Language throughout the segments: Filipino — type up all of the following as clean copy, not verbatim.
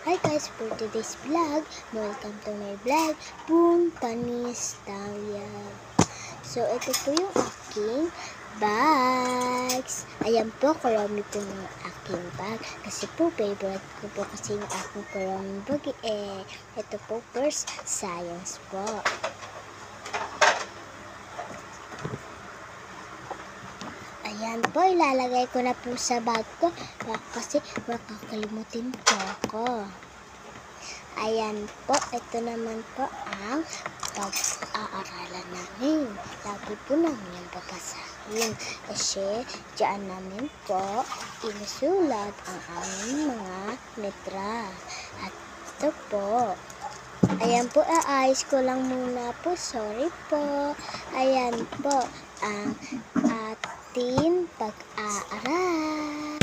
Hi guys, for today's vlog, welcome to my vlog, Boom Panis Talia. So, ito po yung aking bags. Ayan po, karami po ng aking bag. Kasi po, favorite ko po kasi yung aking karaming bag eh. Ito po, first, science po. Ayan po, ilalagay ko na po sa bag ko kasi makakalimutin po ako. Ayan po, ito naman po ang pag-aaralan namin. Lagi po namin yung babasahin kasi diyan namin po inusulat ang aming mga letra. At ito po, ayan po, aayos ko lang muna po. Sorry po. Ayan po, ang ating pag-aaral.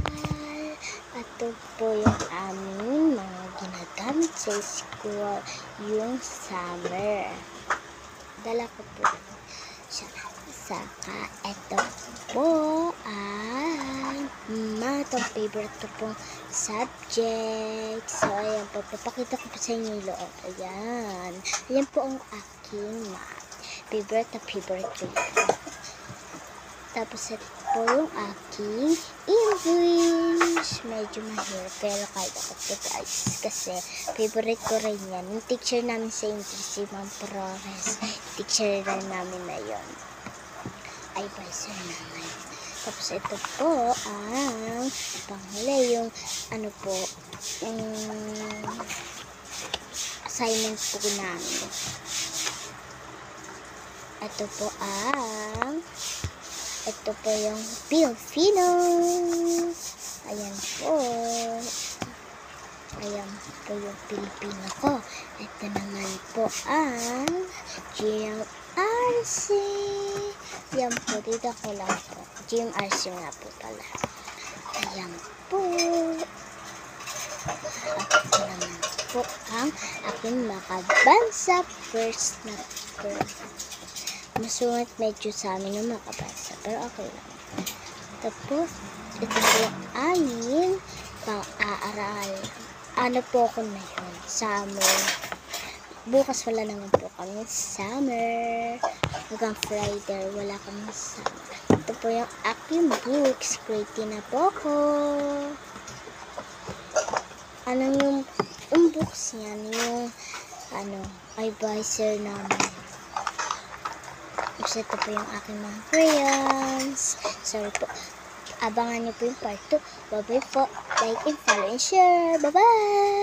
Ito po yung aming mga ginagamit sa school, yung summer. Dala ko po siya. Saka ito po ang itong favorite ko pong subject. So, ayan po. Papakita ko po sa inyo yung loob. Ayan. Ayan po ang aking math. Favorite na favorite ko yun. Tapos ito po yung aking English. Medyo mahirap pero kahit ako po guys. Kasi favorite ko rin yan. Yung teacher namin sa English, si Ma'am Flores. Teacher rin namin na yun. Ay, advisor namin. Tapos ito po ang panghuli yung ano po, assignment po namin. Ito po ito po yung Filipino. Ayan po. Ayan po yung Pilipino ko. Ito naman po ang GMRC. Ayan po, dito ko lang po. GMRC nga po pala. Ayan po. At ito naman po ang aking makabasa first na first. Masungat medyo sa amin yung makabasa. Pero okay lang. Tapos, ito po yung aming pang-aaral. Ano po ako na yun? Summer. Bukas wala naman po kami summer. Hanggang Friday, wala kami summer. Ito po yung aking books. Grade 10 na po ako. Yung books niyan? Yung, advisor namin. Ito po yung aking mga crayons. Sorry po. Abangan niyo po yung part 2. Bye-bye po. Like and follow and share. Bye-bye!